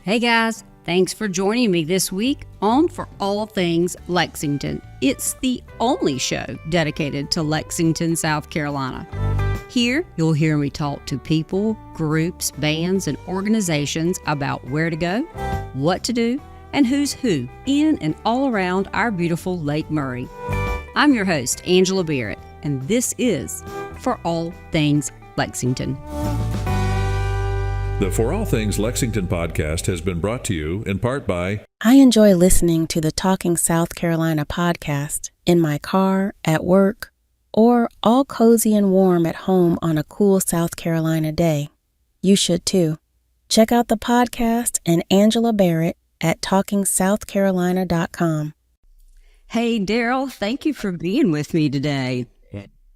Hey guys, thanks for joining me this week on For All Things Lexington. It's the only show dedicated to Lexington, South Carolina. Here, you'll hear me talk to people, groups, bands, and organizations about where to go, what to do, and who's who in and all around our beautiful Lake Murray. I'm your host, Angela Barrett, and this is For All Things Lexington. The For All Things Lexington podcast has been brought to you in part by... I enjoy listening to the Talking South Carolina podcast in my car, at work, or all cozy and warm at home on a cool South Carolina day. You should too. Check out the podcast and Angela Barrett at talkingsouthcarolina.com. Hey, Daryl, thank you for being with me today.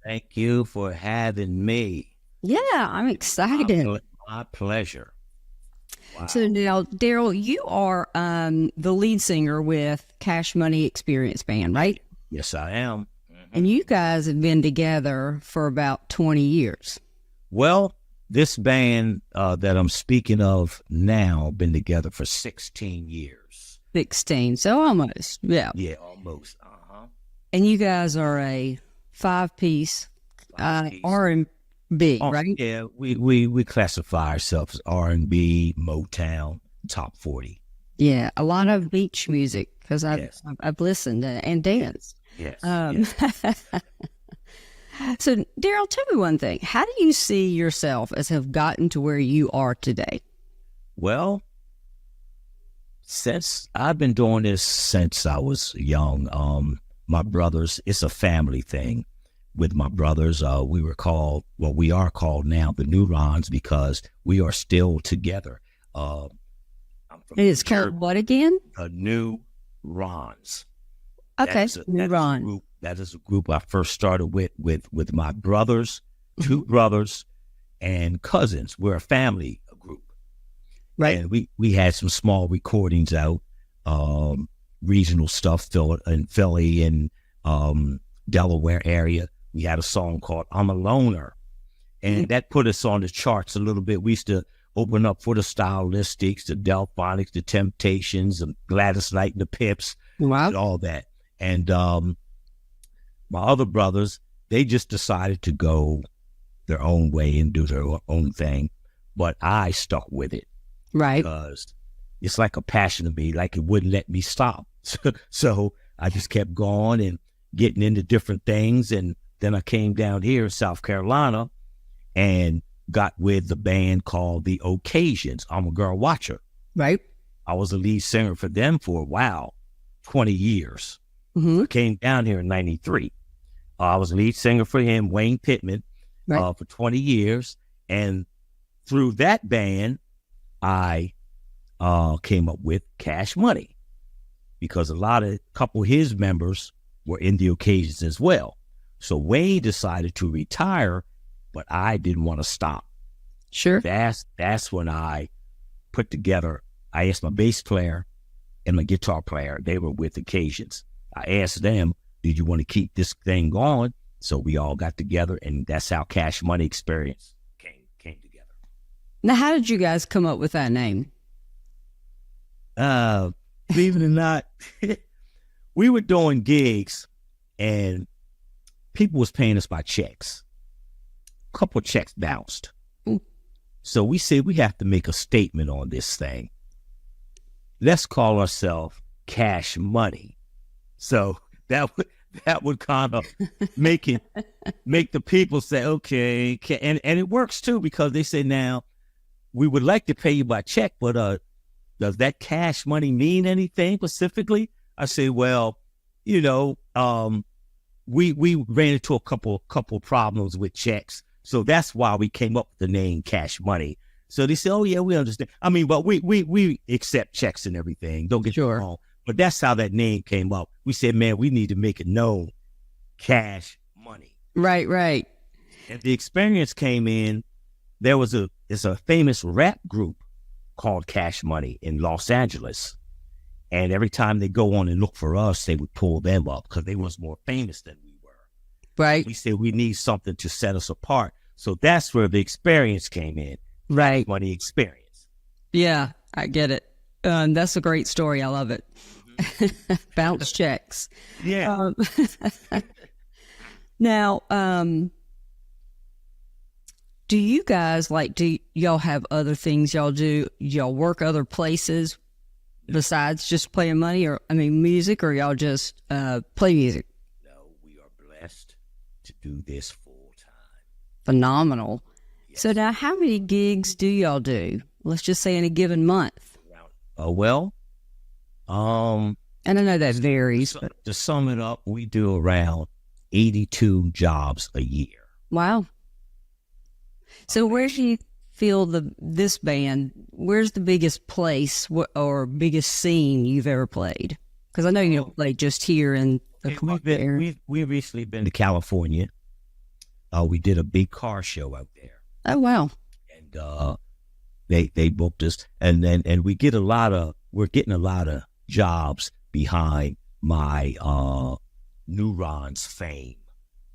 Thank you for having me. Yeah, I'm excited. My pleasure. Wow. So now, Daryl, you are the lead singer with Cash Money Experience Band, right? Yes, I am. And you guys have been together for about 20 years. Well, this band that I'm speaking of now been together for 16 years. 16, so almost, yeah. Yeah, almost. Uh-huh. And you guys are a five-piece R&B, right? Yeah, we classify ourselves as R&B, Motown, top 40. Yeah, a lot of beach music because I've listened and danced. Yes. So, Daryl, tell me one thing. How do you see yourself as have gotten to where you are today? Well, since I've been doing this since I was young, my brothers, it's a family thing with my brothers. We are called now the Neurons because we are still together. It is called what again? Neurons. Okay, Neurons. That is a group I first started with my brothers, two brothers, and cousins. We're a family group. Right. And we had some small recordings out, regional stuff in Philly and Delaware area. We had a song called I'm a Loner, and that put us on the charts a little bit. We used to open up for the Stylistics, the Delphonics, the Temptations, and Gladys Knight and the Pips, and all that. And my other brothers, they just decided to go their own way and do their own thing, but I stuck with it. Right. Because it's like a passion to me, like it wouldn't let me stop. So I just kept going and getting into different things. And then I came down here in South Carolina and got with the band called The Occasions. I'm a girl watcher. Right. I was a lead singer for them for, 20 years. Mm-hmm. I came down here in 93. I was a lead singer for him, Wayne Pittman, for 20 years. And through that band, I came up with Cash Money because a couple of his members were in The Occasions as well. So Wayne decided to retire, but I didn't want to stop. Sure. That's when I put together, I asked my bass player and my guitar player, they were with Occasions. I asked them, did you want to keep this thing going? So we all got together, and that's how Cash Money Experience came together. Now, how did you guys come up with that name? Believe it or not, we were doing gigs, and people was paying us by checks. A couple of checks bounced. Ooh. So we said we have to make a statement on this thing. Let's call ourselves Cash Money. So that would kind of make the people say, okay, and it works too because they say now we would like to pay you by check, but does that cash money mean anything specifically? I say, well, we ran into a couple problems with checks, so that's why we came up with the name Cash Money. So they say, oh yeah, we understand. I mean, but we accept checks and everything. Don't get me wrong. But that's how that name came up. We said, man, we need to make it known. Cash Money. Right. And the experience came in. It's a famous rap group called Cash Money in Los Angeles. And every time they go on and look for us, they would pull them up because they was more famous than we were. Right. We said we need something to set us apart. So that's where the experience came in. Right. Money Experience. Yeah, I get it. That's a great story. I love it. Bounce checks. Yeah. Now, do you guys do y'all have other things y'all do? Y'all work other places besides just playing music, or y'all just play music? No, we are blessed to do this full time. Phenomenal. Yes. So now, how many gigs do y'all do? Let's just say in a given month. And I know that varies. But To sum it up, we do around 82 jobs a year. Wow. So where do you feel this band, where's the biggest place or biggest scene you've ever played? Because I know you don't play just here in the area. We've recently been to California. We did a big car show out there. Oh, wow. And they booked us. And we're getting a lot of jobs behind my Neurons fame.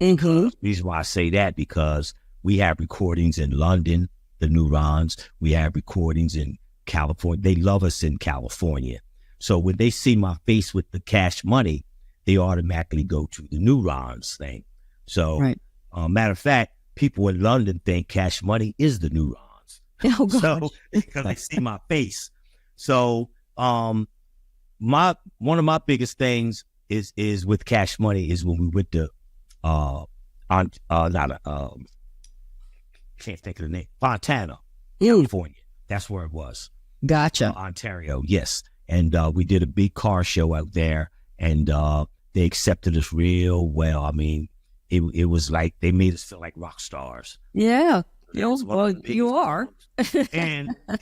Mm-hmm. The reason why I say that, because we have recordings in London, the Neurons. We have recordings in California. They love us in California. So when they see my face with the Cash Money, they automatically go to the Neurons thing. So, right. Matter of fact, people in London think Cash Money is the Neurons. Oh, God. So, because they see my face. So, one of my biggest things is with Cash Money is when we went to can't think of the name, Fontana, California. That's where it was. Gotcha. Ontario, yes. And we did a big car show out there, and they accepted us real well. I mean, it was like they made us feel like rock stars. Yeah. Well, you are.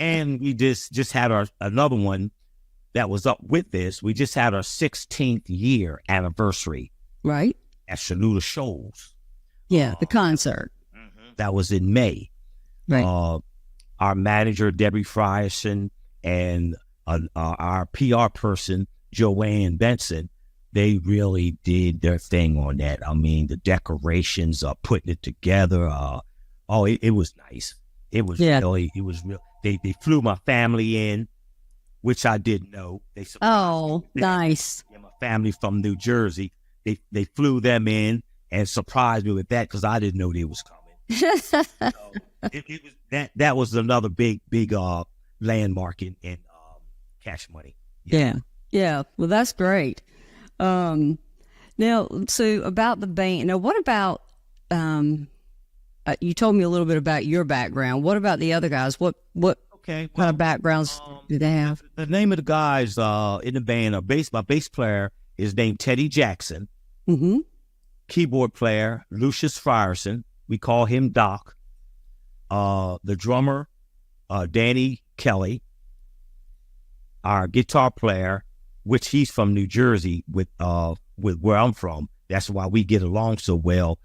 and we just had another one that was up with this. We just had our 16th year anniversary. Right. At Shanuta Shoals. Yeah, the concert. That was in May. Right. Our manager, Debbie Frierson, and our PR person, Joanne Benson, they really did their thing on that. I mean, the decorations, putting it together. It was nice. It was real. They flew my family in, which I didn't know. Nice. Yeah, my family from New Jersey. They flew them in and surprised me with that because I didn't know they was coming. So it was that was another big landmark in Cash Money. Yeah. Well, that's great. Now, so about the band. Now, what about you told me a little bit about your background. What about the other guys? What kind of backgrounds do they have? The name of the guys in the band are my bass player is named Teddy Jackson. Mm-hmm. Keyboard player Lucius Frierson. We call him Doc. The drummer Danny Kelly. Our guitar player, which he's from New Jersey with where I'm from. That's why we get along so well.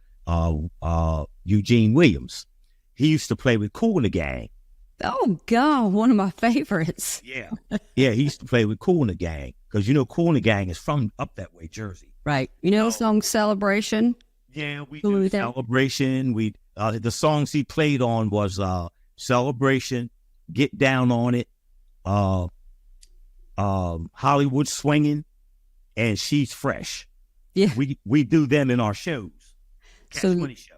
Eugene Williams. He used to play with Kool and the Gang. Oh, God, one of my favorites. Yeah, he used to play with Kool and the Gang because Kool and the Gang is from up that way, Jersey. Right. You know the song Celebration? Yeah, we do Celebration. The songs he played on was Celebration, Get Down on It, Hollywood Swinging, and She's Fresh. Yeah. We do them in our shows. So Cash Money show.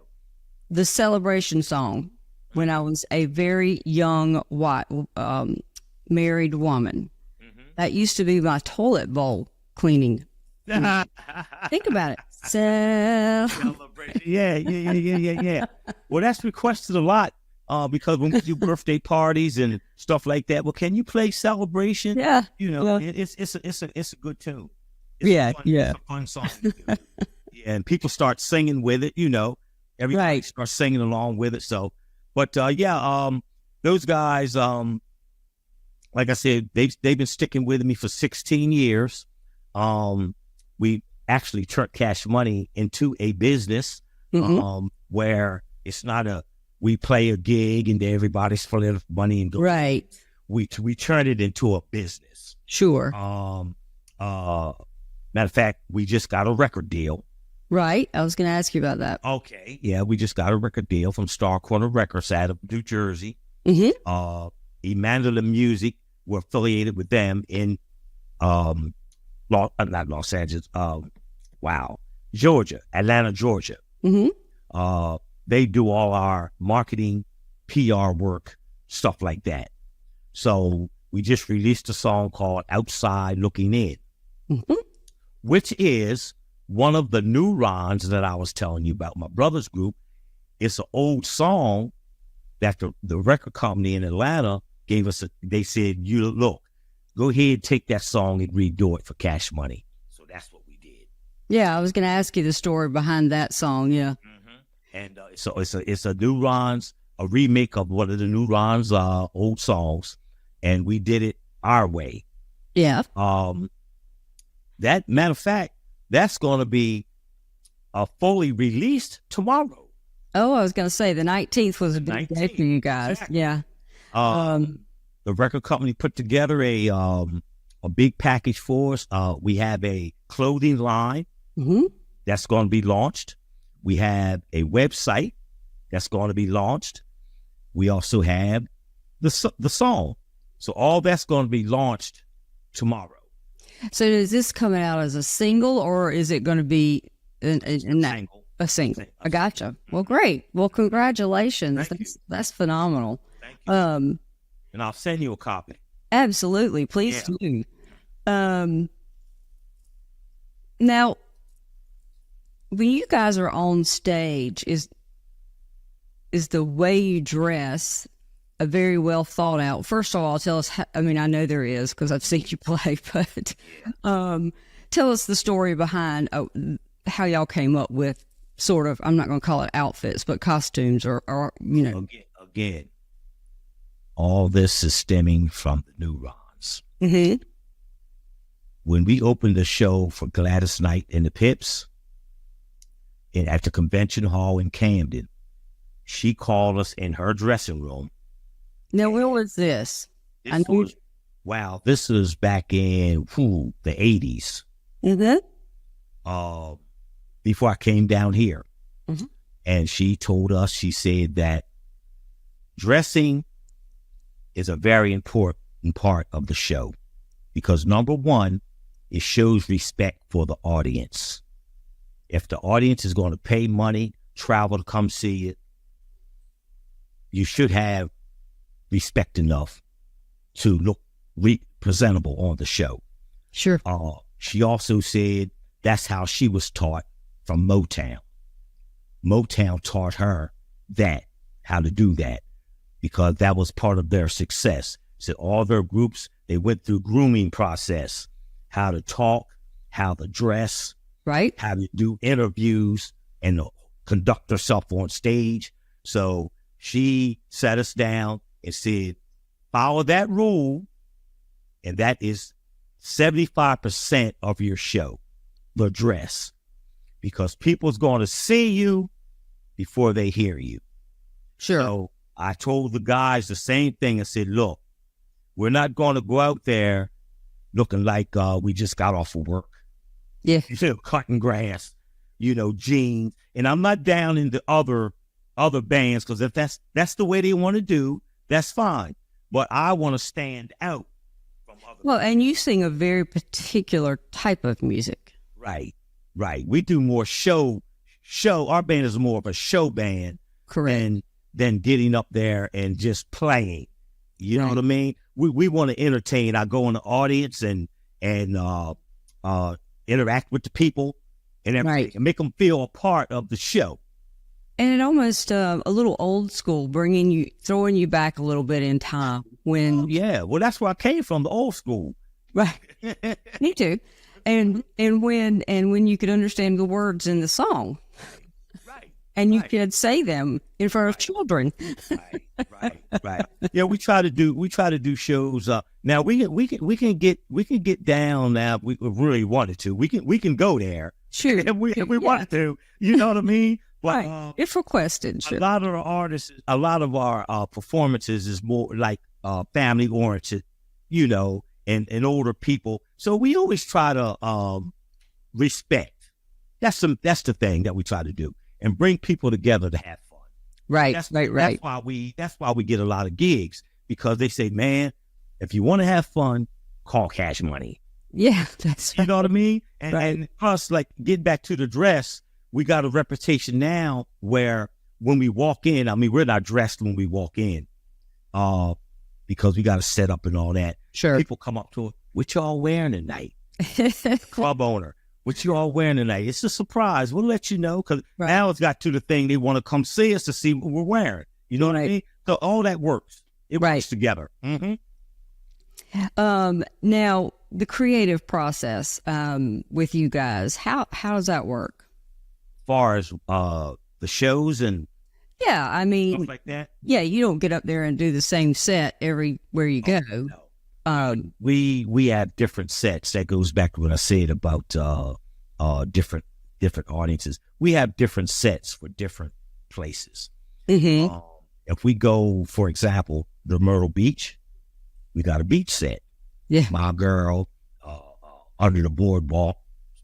The Celebration song, when I was a very young white married woman, that used to be my toilet bowl cleaning. Think about it. Celebration. Yeah. Well, that's requested a lot because when we do birthday parties and stuff like that, well, can you play Celebration? Yeah. It's a good tune. It's a fun song to do. Yeah, and people start singing with it, Everybody starts singing along with it. So, but those guys, like I said, they've been sticking with me for 16 years. We actually turned Cash Money into a business where it's not we play a gig and then everybody split money and go. Right. We turn it into a business. Sure. Matter of fact, we just got a record deal. Right. I was going to ask you about that. Okay. Yeah, we just got a record deal from Star Corner Records out of New Jersey. Mm-hmm. Emmanuel Music we're affiliated with them in not Los Angeles, Georgia, Atlanta, Georgia. Mm-hmm. They do all our marketing, PR work, stuff like that. So we just released a song called Outside Looking In, Mm-hmm. which is one of the neurons that I was telling you about, my brother's group. It's an old song that the record company in Atlanta gave us. They said, "You look, go ahead, take that song and redo it for cash money." So that's what we did. Yeah, I was going to ask you the story behind that song. Yeah. Mm-hmm. And so it's a neurons, a remake of one of the neurons old songs, and we did it our way. Yeah. That matter of fact, that's going to be fully released tomorrow. Oh, I was going to say the 19th was a big day for you guys. Exactly. Yeah. The record company put together a big package for us. We have a clothing line Mm-hmm. that's going to be launched. We have a website that's going to be launched. We also have the song. So all that's going to be launched tomorrow. So is this coming out as a single, or is it going to be Single. a single? I gotcha. Well, great. Well, congratulations. Thank you. That's phenomenal. Thank you. And I'll send you a copy. Absolutely. Please do. Now, when you guys are on stage, is the way you dress a very well thought out? First of all, tell us. I know there is because I've seen you play, but tell us the story behind how y'all came up with sort of. I'm not going to call it outfits, but costumes, or Again, all this is stemming from the neurons. Mm-hmm. When we opened the show for Gladys Knight and the Pips at the convention hall in Camden, she called us in her dressing room. Now, when was this? This was back in the 80s. Mm-hmm. Before I came down here. Mm-hmm. And she told us, she said that dressing is a very important part of the show because number one, it shows respect for the audience. If the audience is going to pay money, travel to come see it, you should have respect enough to look presentable on the show. Sure. She also said that's how she was taught from Motown. Motown taught her how to do that, because that was part of their success. So all their groups, they went through grooming process, how to talk, how to dress, right, how to do interviews and conduct herself on stage. So she sat us down and said, follow that rule, and that is 75% of your show, the dress, because people's going to see you before they hear you. Sure. So I told the guys the same thing. I said, look, we're not going to go out there looking like we just got off of work. Yeah. Cutting grass, jeans. And I'm not down in the other bands, because if that's the way they want to do, that's fine. But I want to stand out from other Well, and you sing a very particular type of music. Right. We do more show. Our band is more of a show band. Correct. Than getting up there and just playing. You know what I mean? We want to entertain. I go in the audience and interact with the people and everything, and make them feel a part of the show. And it almost a little old school, throwing you back a little bit in time when. Well, that's where I came from, the old school. Right. Me too. And when you could understand the words in the song. Right. And you could say them in front of children. Right. Yeah, we try to do shows. Now we can get down now. If we really wanted to. We can go there. Sure. If we wanted to. You know what I mean? But, right. If requested. Sure. A lot of our artists, a lot of our performances is more like family oriented. And older people. So we always try to respect. That's the thing that we try to do, and bring people together to have fun. Right. That's right. That's why we get a lot of gigs, because they say, man, if you want to have fun, call Cash Money. Yeah, that's You know what I mean? And, Right. and plus, like, getting back to the dress, we got a reputation now where when we walk in, I mean, we're not dressed when we walk in, because we got to set up and all that. Sure. People come up to us, what y'all wearing tonight? Club owner, what you all wearing tonight? It's a surprise. We'll let you know, because Right. now it's got to the thing they want to come see us to see what we're wearing. You know what I Right. mean? So all that works. It Right. works together. Mm-hmm. Now the creative process with you guys, how does that work? As far as the shows and Yeah, I mean, stuff like that. yeah, you don't get up there and do the same set everywhere you go. No. We have different sets. That goes back to what I said about different audiences. We have different sets for different places. Mm-hmm. If we go, for example, the Myrtle Beach, we got a beach set. Yeah. My Girl, Under the Boardwalk,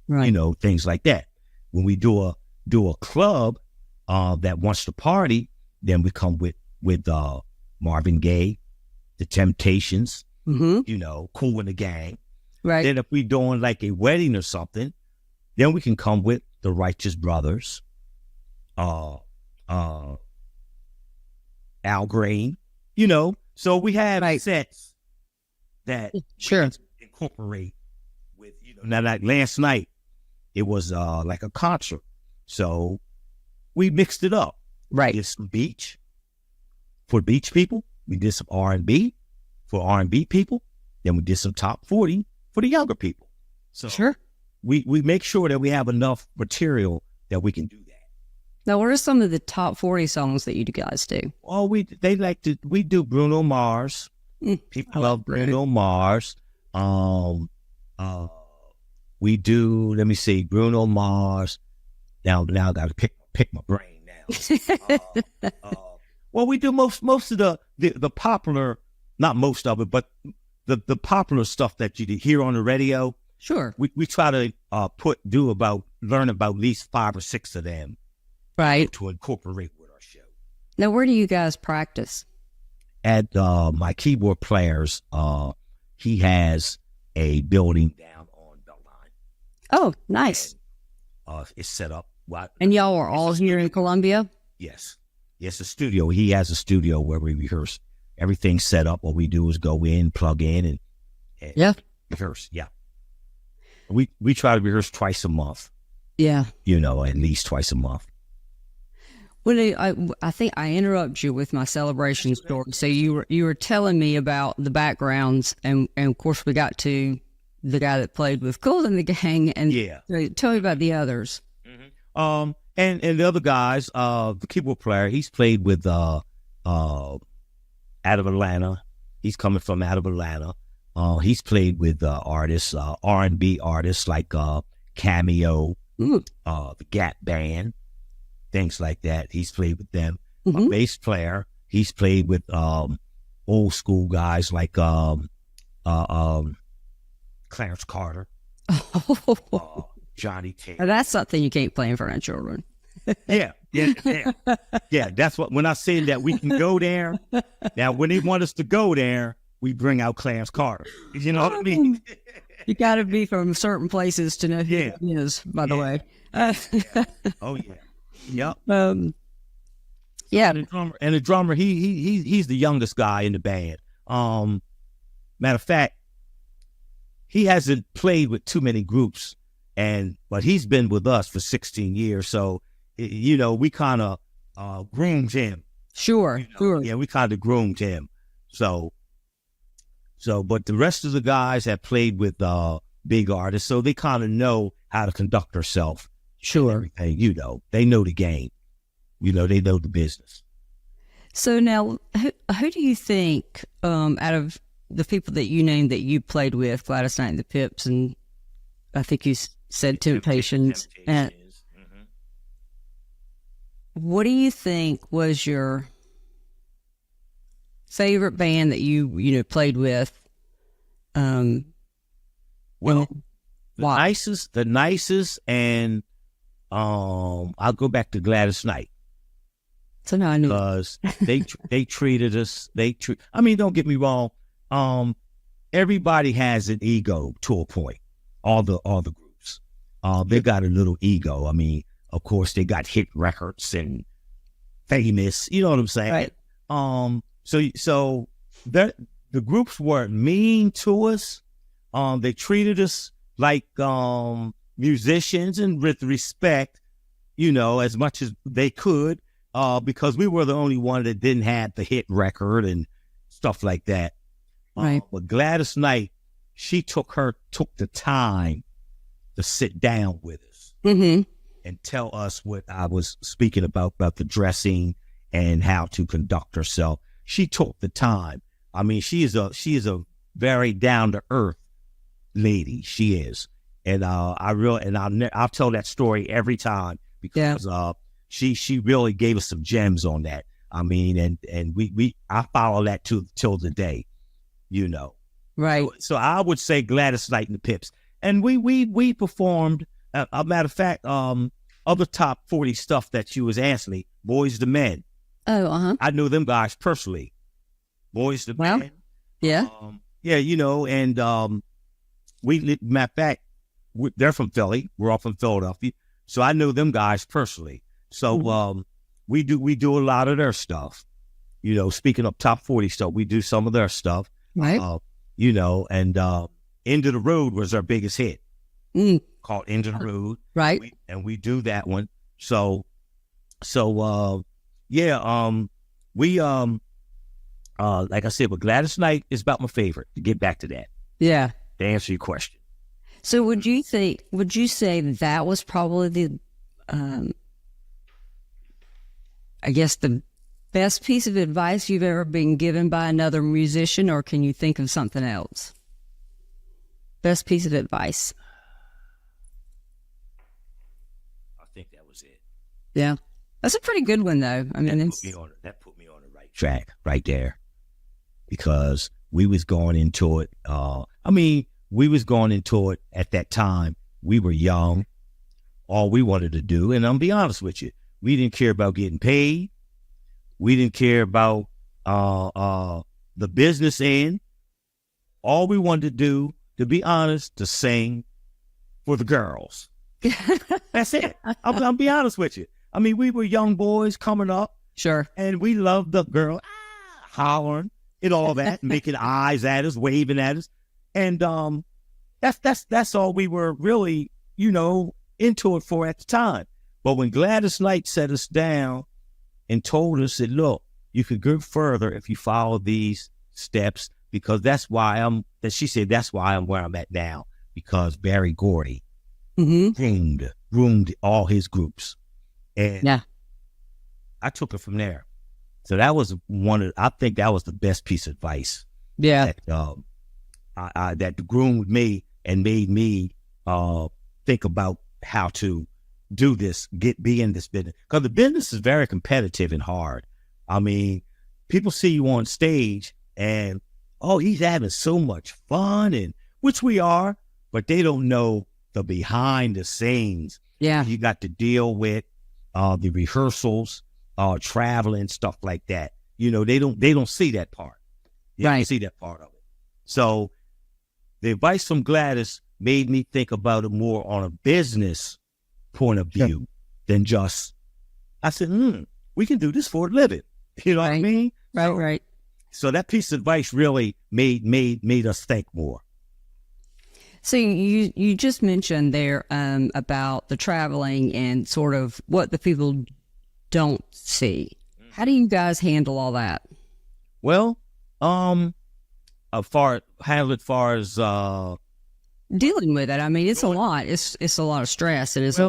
Right. you know, things like that. When we do a club that wants to party, then we come with Marvin Gaye, The Temptations, Mm-hmm. you know, Cool and the Gang. Right. Then if we doing like a wedding or something, then we can come with the Righteous Brothers, Al Green, you know. So we have Right. sets that Sure. incorporate with, you know. Now, like last night, it was like a concert, so we mixed it up. Right. We did some beach for beach people. We did some R&B for R&B people. Then we did some top 40 for the younger people. So Sure. we make sure that we have enough material that we can do that. Now, what are some of the top 40 songs that you guys do? Oh, we do Bruno Mars. People love Bruno Mars. We do, let me see, Bruno Mars. Now I got to pick my brain now. Well, we do most of the popular, not most of it, but the popular stuff that you hear on the radio. Sure. We try to learn about at least 5 or 6 of them, Right. to incorporate with our show. Now, where do you guys practice? At my keyboard players, he has a building down on Beltline. Oh, nice. It's set up. And y'all are all here in Columbia? Yes, a studio. He has a studio where we rehearse. Everything's set up. What we do is go in, plug in, and Yeah. rehearse. Yeah, we try to rehearse twice a month. Yeah. You know, at least twice a month. Well, I think I interrupt you with my celebration story. So you were telling me about the backgrounds, and of course we got to the guy that played with Cool and the Gang, and Yeah. Tell me about the others. And the other guys, the keyboard player, he's played with out of Atlanta. He's coming from out of Atlanta. He's played with artists, R&B artists like Cameo, Ooh. the Gap Band, things like that. He's played with them. Mhm. A bass player, he's played with old school guys like Clarence Carter, Johnny Now, Taylor. that's something you can't play in front of children. Yeah. That's what, when I say that we can go there. Now, when they want us to go there, we bring out Clarence Carter. You know what I mean? You got to be from certain places to know who Yeah. it is, by the way. Oh yeah. Yep. Yeah. And the drummer, he's the youngest guy in the band. Matter of fact, he hasn't played with too many groups, but he's been with us for 16 years. So, you know, we kind of groomed him. Sure. You know? Sure. Yeah, we kind of groomed him. So, but the rest of the guys have played with big artists, so they kind of know how to conduct themselves. Sure. Everything, you know, they know the game. You know, they know the business. So now, who do you think, out of the people that you named that you played with, Gladys Knight and the Pips, and I think you said Temptations, and what do you think was your favorite band that you played with? Well, why? the nicest, and I'll go back to Gladys Knight So now I knew. because they treated us. I mean, don't get me wrong. everybody has an ego to a point. All the groups, they got a little ego. I mean, of course, they got hit records and famous. You know what I'm saying? Right. So that the groups weren't mean to us. They treated us like musicians and with respect, as much as they could, because we were the only one that didn't have the hit record and stuff like that. Right. But Gladys Knight, she took the time to sit down with us Mm-hmm. and tell us what I was speaking about the dressing and how to conduct herself. She took the time. I mean, she is a very down to earth lady. She is, and I'll tell that story every time because she really gave us some gems on that. I mean, and I follow that till the day, Right. So I would say Gladys Knight and the Pips, and we performed. A matter of fact, other top 40 stuff that you was asking me, Boys to Men. Oh, uh-huh. I know them guys personally. Boys to Men. Yeah. And matter of fact, they're from Philly. We're all from Philadelphia, so I know them guys personally. So we do a lot of their stuff. Speaking of top 40 stuff, we do some of their stuff. Right. And End of the Road was our biggest hit. Called End of the Road. Right. We do that one. Like I said, but Gladys Knight is about my favorite, to get back to that. Yeah. To answer your question. So would you say that was probably the, I guess the best piece of advice you've ever been given by another musician, or can you think of something else? Best piece of advice. I think that was it. Yeah. That's a pretty good one, though. I mean, that put me on the right track right there, because we was going into it. We was going into it at that time. We were young. All we wanted to do, and I'm gonna be honest with you, we didn't care about getting paid. We didn't care about the business end. All we wanted to do, to be honest, to sing for the girls. That's it. I'll be honest with you. I mean, we were young boys coming up. Sure. And we loved the girl hollering and all that, making eyes at us, waving at us. And that's all we were really, into it for at the time. But when Gladys Knight set us down and told us that, look, you could go further if you follow these steps, because that's why I'm where I'm at now, because Barry Gordy groomed all his groups. And I took it from there. So that was I think that was the best piece of advice. Yeah. That groomed me and made me think about how to do this, be in this business. Because the business is very competitive and hard. I mean, people see you on stage and, oh, he's having so much fun, and which we are, but they don't know the behind the scenes. Yeah. You got to deal with the rehearsals, traveling, stuff like that. They don't see that part. They don't see that part of it. So the advice from Gladys made me think about it more on a business point of view than just, I said, we can do this for a living. You know what I mean? Right. So that piece of advice really made us think more. So you just mentioned there about the traveling and sort of what the people don't see. How do you guys handle all that? Well, as far as dealing with it, I mean, it's a lot. It's a lot of stress. It is.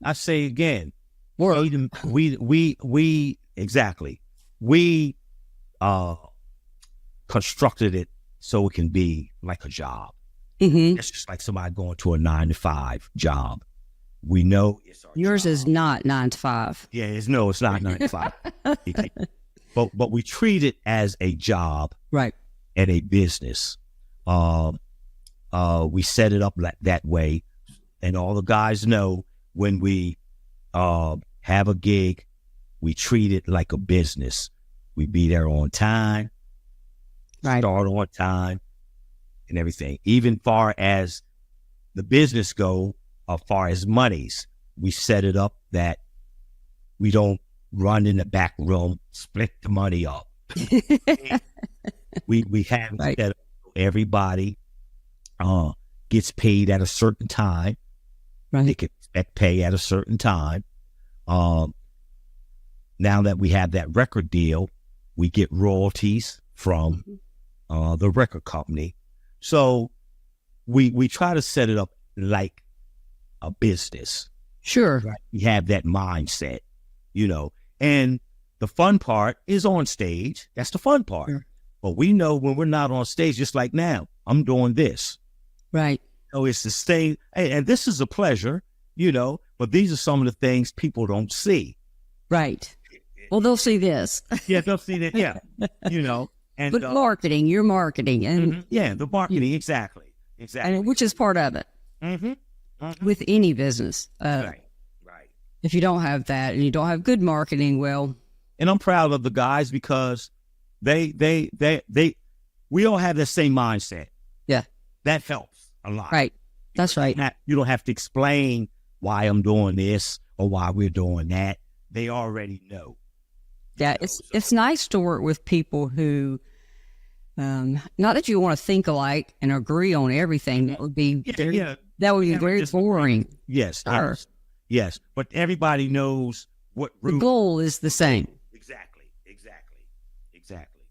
I say again, work. We exactly. We constructed it so it can be like a job. Mm-hmm. It's just like somebody going to a 9-to-5 job. We know it's our Yours job. is not 9 to 5. Yeah, it's not 9 to 5. But we treat it as a job, right, and a business. We set it up that way, and all the guys know when we have a gig, we treat it like a business. We be there on time, right, start on time, and everything. Even far as the business go, as far as monies, we set it up that we don't run in the back room, split the money up. we have it set up so everybody gets paid at a certain time. Right. They can expect pay at a certain time. Now that we have that record deal, we get royalties from the record company. So we try to set it up like a business. Sure. Right? We have that mindset, and the fun part is on stage. That's the fun part. Sure. But we know when we're not on stage, just like now, I'm doing this. Right. So it's the same, and this is a pleasure, but these are some of the things people don't see. Right. Well, they'll see this. Yeah, they'll see that. Yeah, and But marketing, you're marketing, and the marketing, exactly, and which is part of it with any business. Right. If you don't have that and you don't have good marketing, well, and I'm proud of the guys because we all have the same mindset. Yeah, that helps a lot. Right. That's right. You don't have to explain why I'm doing this or why we're doing that. They already know. Yeah, it's nice to work with people who, not that you want to think alike and agree on everything. That would be that would be very boring. Yes, Sure. yes, but everybody knows what The goal is the same. Exactly.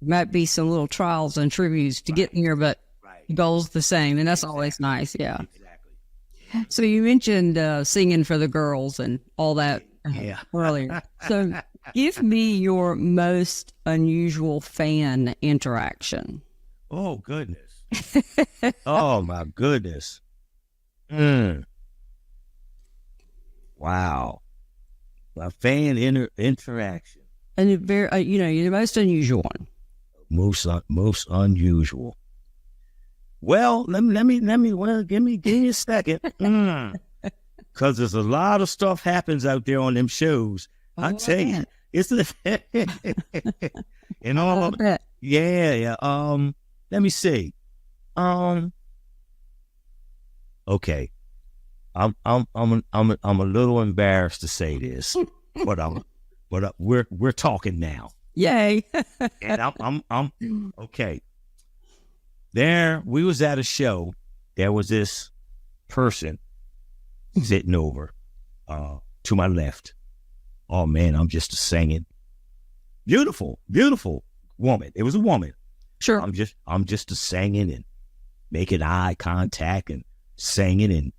Might be some little trials and tributes to get here, but the goal's the same, and that's always nice. Yeah. Exactly. So you mentioned singing for the girls and all that earlier. So give me your most unusual fan interaction. Oh, goodness. Oh, my goodness. Wow. A fan interaction. And you're the most unusual one. Most unusual. Well, give me a second. Because there's a lot of stuff happens out there on them shows. I tell you, it's and all of that. Yeah. Let me see. Okay. I'm a little embarrassed to say this, but we're talking now. Yay! And I'm okay. We was at a show. There was this person sitting over to my left. Oh man, I'm just singing. Beautiful woman. It was a woman. Sure. I'm just singing and making eye contact and singing and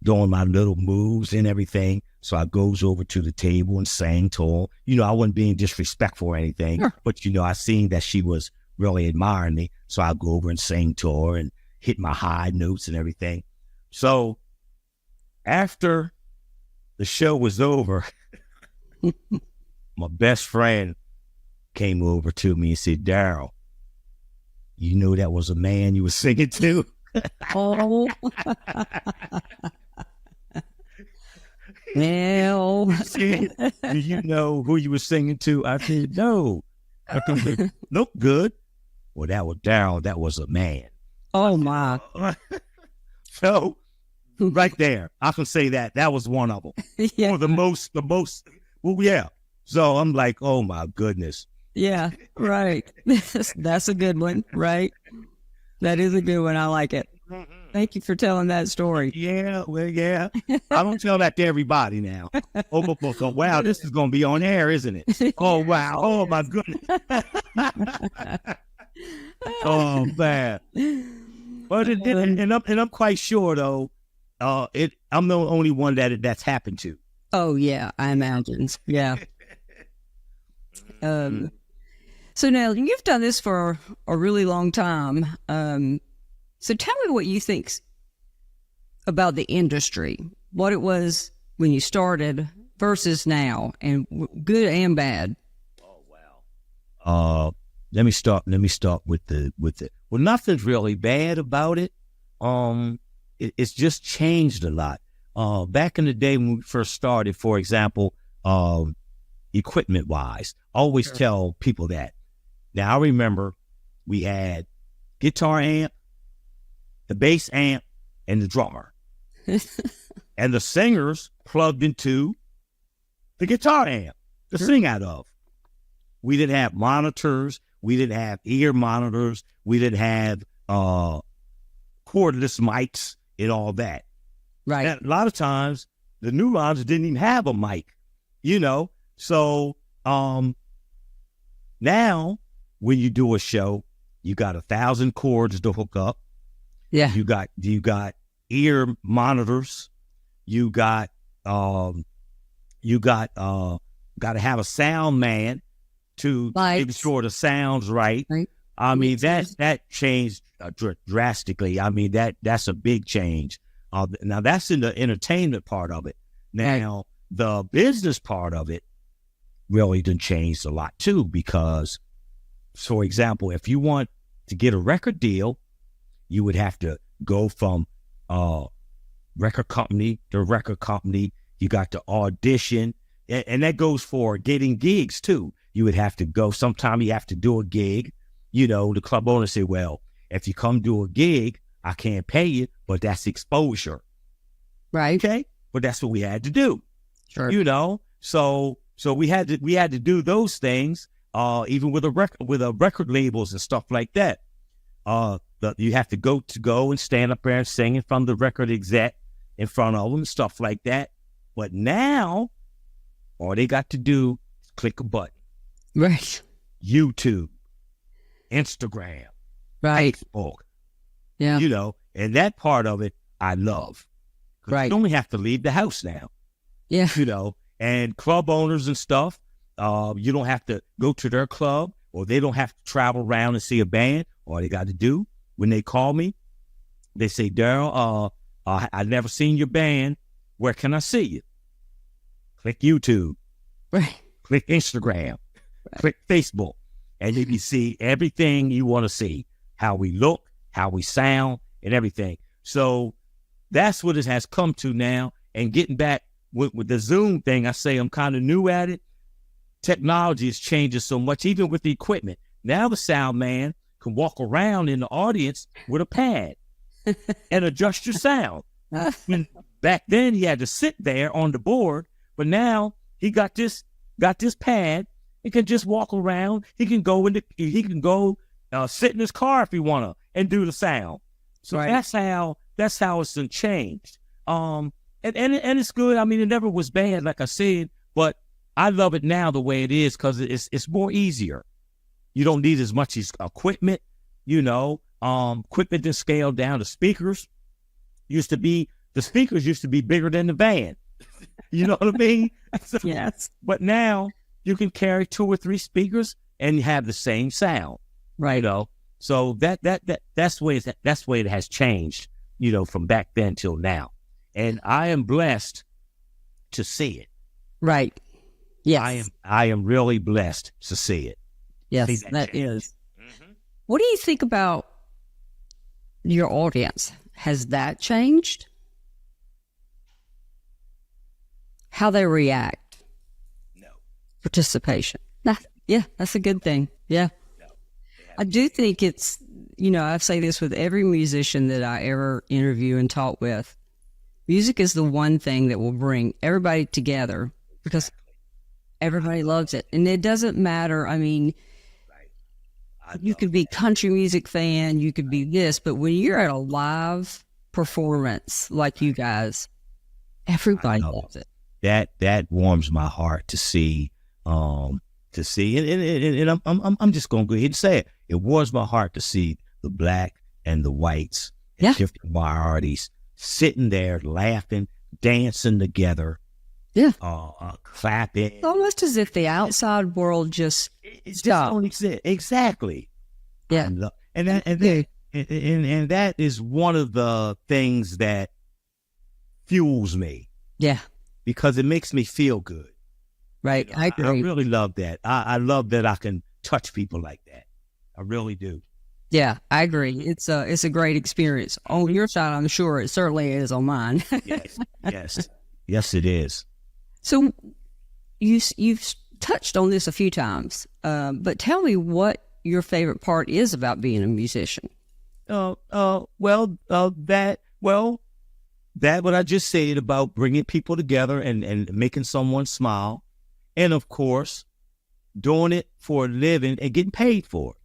doing my little moves and everything. So I goes over to the table and sang to her. I wasn't being disrespectful or anything, but I seen that she was really admiring me. So I go over and sing to her and hit my high notes and everything. So after the show was over, my best friend came over to me and said, "Daryl, you know that was a man you were singing to?" Oh. Well, do you know who you were singing to? I said, no. I said, nope, good. Well, that was Daryl. That was a man. Oh my. So right there, I can say that was one of them. Yeah. Or the most, well, yeah. So I'm like, oh my goodness. Yeah, right. That's a good one, right? That is a good one. I like it. Thank you for telling that story. Yeah, well, yeah. I don't tell that to everybody now. Oh, wow, this is going to be on air, isn't it? Oh, wow. Oh, my goodness. Oh, man. But I'm quite sure, though, I'm the only one that's happened to. Oh, yeah, I imagine. Yeah. So now you've done this for a really long time. So tell me what you think about the industry, what it was when you started versus now, and good and bad. Oh, wow. Let me start with the. Well, nothing's really bad about it. It's just changed a lot. Back in the day when we first started, for example, equipment wise, I always tell people that. Now I remember we had guitar amp, the bass amp, and the drummer. And the singers plugged into the guitar amp to sing out of. We didn't have monitors. We didn't have ear monitors. We didn't have cordless mics and all that. Right. And a lot of times, the neurons didn't even have a mic, So now, when you do a show, you got 1,000 cords to hook up. Yeah. You got ear monitors. You got got to have a sound man to make sure the sound's right. I mean, that changed drastically. I mean, that's a big change. Now that's in the entertainment part of it. Now the business part of it really done changed a lot too, because, for example, if you want to get a record deal, you would have to go from record company to record company. You got to audition, and that goes for getting gigs too. You would have to go. Sometime you have to do a gig. The club owner say, well, if you come do a gig, I can't pay you, but that's exposure. Right. Okay. But that's what we had to do. Sure. So we had to do those things, even with record labels and stuff like that. You have to go and stand up there and sing in front of the record exec in front of them and stuff like that. But now, all they got to do is click a button. Right. YouTube, Instagram, right, Facebook. Yeah. And that part of it I love. Right. You don't have to leave the house now. Yeah. And club owners and stuff, you don't have to go to their club, or they don't have to travel around and see a band. All they got to do, when they call me, they say, Daryl, I've never seen your band. Where can I see you? Click YouTube. Right. Click Instagram. Right. Click Facebook. And you can see everything you want to see, how we look, how we sound, and everything. So that's what it has come to now. And getting back with the Zoom thing, I say I'm kind of new at it. Technology is changing so much, even with the equipment. Now the sound man can walk around in the audience with a pad and adjust your sound. When back then he had to sit there on the board, but now he got this pad. He can just walk around. He can go sit in his car if he wanna and do the sound. So right. that's how it's been changed. And it's good. I mean, it never was bad, like I said, but I love it now the way it is because it's more easier. You don't need as much equipment, equipment is scaled down. The speakers the speakers used to be bigger than the band. You know what I mean? So, yes. But now you can carry 2 or 3 speakers and have the same sound. Right. So that's the way it has changed, from back then till now. And I am blessed to see it. Right. Yes. I am really blessed to see it. Yes, that is. Mm-hmm. What do you think about your audience? Has that changed? How they react? No. Participation. Yeah, that's a good thing. Yeah. No. I do think it's, I say this with every musician that I ever interview and talk with. Music is the one thing that will bring everybody together because everybody loves it. And it doesn't matter. I mean, you could be country music fan, you could be this, but when you're at a live performance like you guys, everybody loves it. That warms my heart to see, and I'm just gonna go ahead and say it. It warms my heart to see the black and the whites and different minorities sitting there laughing, dancing together. Yeah. Clapping. It's almost as if the outside world just don't exist. Exactly. Yeah. And that is one of the things that fuels me. Yeah. Because it makes me feel good. Right. I agree. I really love that. I love that I can touch people like that. I really do. Yeah, I agree. It's a great experience. On your side, I'm sure it certainly is on mine. Yes, it is. So you've touched on this a few times, but tell me what your favorite part is about being a musician. That what I just said about bringing people together and making someone smile, and of course, doing it for a living and getting paid for it.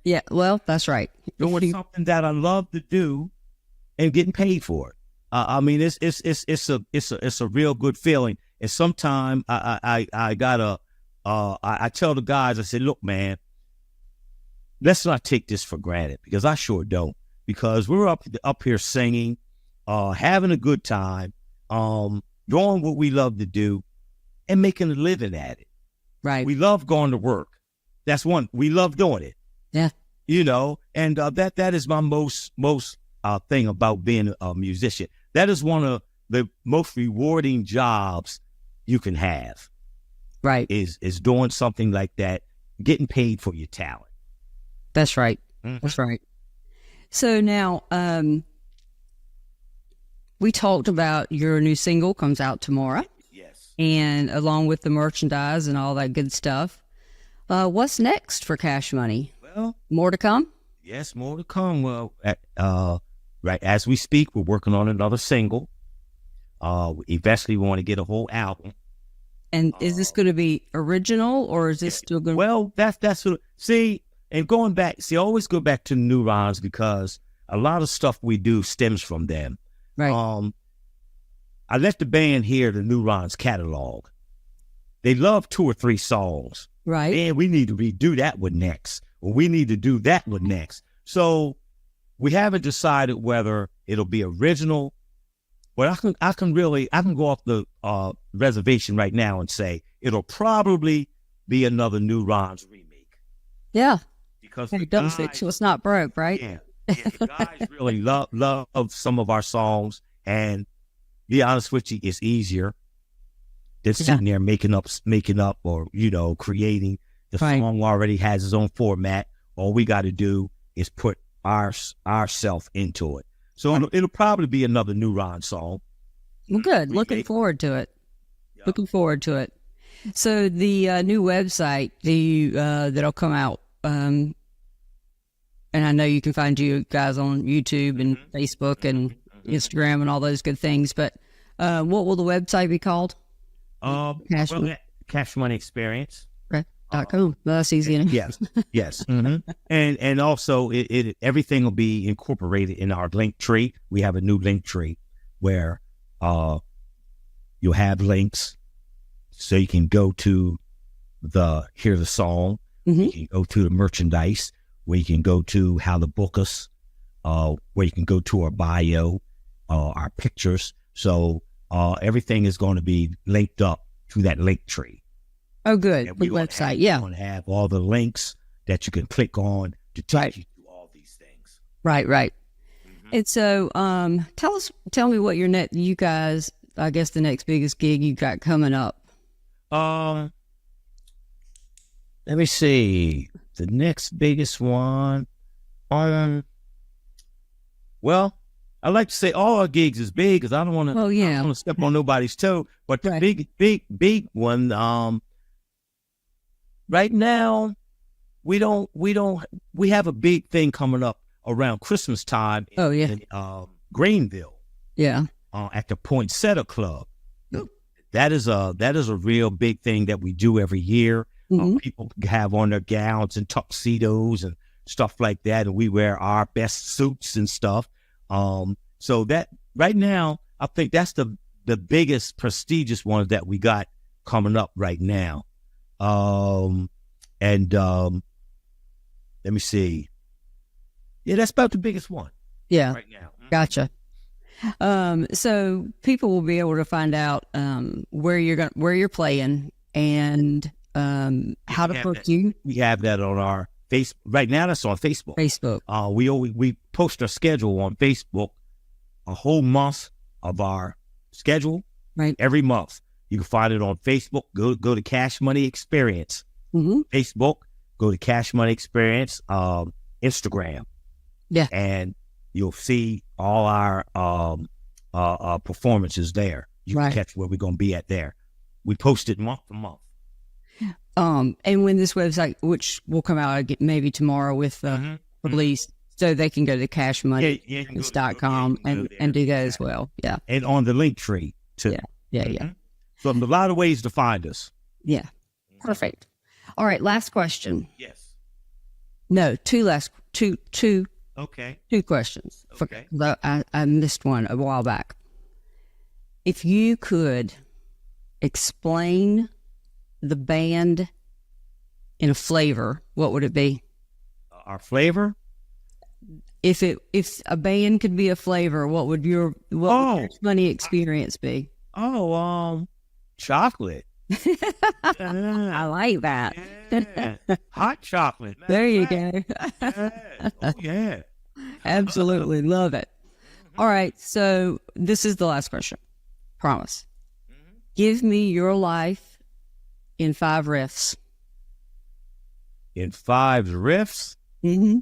Yeah, well, that's right. Doing something that I love to do and getting paid for it. I mean, it's a real good feeling. And sometimes I tell the guys, I say, look, man, let's not take this for granted, because I sure don't. Because we're up here singing, having a good time, doing what we love to do, and making a living at it. Right. We love going to work. That's one. We love doing it. Yeah. And that is my most thing about being a musician. That is one of the most rewarding jobs you can have. Right. Is doing something like that, getting paid for your talent. That's right. Mm-hmm. That's right. So now, we talked about your new single comes out tomorrow. Yes. And along with the merchandise and all that good stuff. What's next for Cash Money? Well, more to come? Yes, more to come. Well, right as we speak, we're working on another single. Eventually, we want to get a whole album. And is this going to be original, or is this still going to... Well, that's what... See, and going back... See, I always go back to Neurons, because a lot of stuff we do stems from them. Right. I let the band hear the Neurons catalog. They love 2 or 3 songs. Right. And we need to redo that one next. Or we need to do that one next. So we haven't decided whether it'll be original. But I can go off the reservation right now and say it'll probably be another Neurons remake. Yeah. Because hey, don't fix what's not broke, right? Yeah. The guys really love some of our songs, and be honest with you, it's easier than sitting there making up or creating. The song already has its own format. All we got to do is put ourself into it. So it'll probably be another Neuron song. Well, good. Looking forward to it. Yep. Looking forward to it. So the new website that'll come out, and I know you can find you guys on YouTube and Facebook and Instagram and all those good things. But what will the website be called? Cash Money Experience. .com. That's easy enough. Yes. Mm-hmm. And also it everything will be incorporated in our link tree. We have a new link tree where you'll have links, so you can go to hear the song. Mm-hmm. You can go to the merchandise, where you can go to how to book us, where you can go to our bio, our pictures. So everything is going to be linked up to that link tree. Oh, good. The website, yeah. We're going to have all the links that you can click on to take you through all these things. Right. Mm-hmm. And so tell me what you guys, I guess the next biggest gig you got coming up. Let me see. The next biggest one. Well, I like to say all our gigs is big, because I don't want to. Oh, yeah. I don't want to step on nobody's toe. But the big one. Right now, we have a big thing coming up around Christmas time. In Greenville. Yeah. At the Poinsettia Club. Oh. That is a real big thing that we do every year. Mm-hmm. People have on their gowns and tuxedos and stuff like that, and we wear our best suits and stuff. So that right now, I think that's the biggest prestigious one that we got coming up right now. Let me see. Yeah, that's about the biggest one. Yeah. Right now. Gotcha. So people will be able to find out where you're playing and how to book you. We have that on our Facebook right now. That's on Facebook. We post our schedule on Facebook, a whole month of our schedule. Right. Every month. You can find it on Facebook. Go to Cash Money Experience. Mm-hmm. Facebook. Go to Cash Money Experience. Instagram. Yeah. And you'll see all our performances there. You can catch where we're going to be at there. We post it month to month. And when this website, which will come out maybe tomorrow with release, So they can go to you can go to cashmoney.com and do that as well. Yeah. And on the link tree too. Yeah. So there's a lot of ways to find us. Yeah. Perfect. All right. Last question. Yes. No, two Okay. questions. Okay. I missed one a while back. If you could explain the band in a flavor, what would it be? Our flavor? If a band could be a flavor, what would your money experience be? Chocolate. I like that. Yeah. Hot chocolate. There you go. Yeah. Oh, yeah. Absolutely love it. All right, so this is the last question. Promise. Give me your life in 5 riffs. In 5 riffs? Mm-hmm.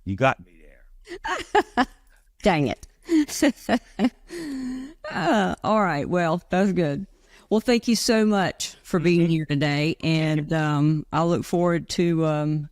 You got me there. Dang it. All right. Well, that's good. Well, thank you so much for being here today. And I look forward to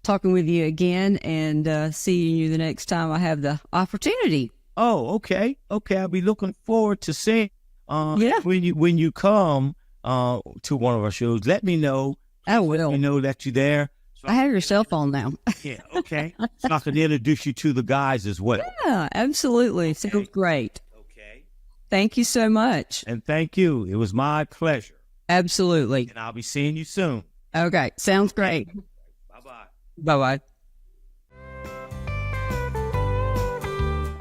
talking with you again and seeing you the next time I have the opportunity. Oh, okay. Okay. I'll be looking forward to seeing when you come to one of our shows. Let me know. I will. Let me know that you're there. So I have your cell phone now. Yeah, okay. So I can introduce you to the guys as well. Yeah, absolutely. Okay. Sounds great. Okay. Thank you so much. And thank you. It was my pleasure. Absolutely. And I'll be seeing you soon. Okay. Sounds great. Bye-bye. Bye-bye.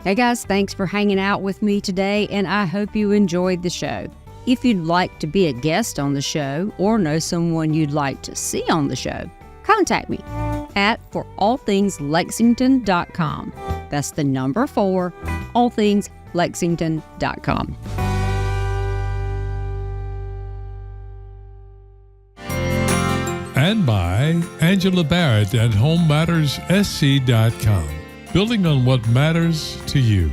Hey guys, thanks for hanging out with me today, and I hope you enjoyed the show. If you'd like to be a guest on the show or know someone you'd like to see on the show, contact me at forallthingslexington.com. That's the number 4, allthingslexington.com. And by Angela Barrett at HomeMattersSC.com. Building on what matters to you.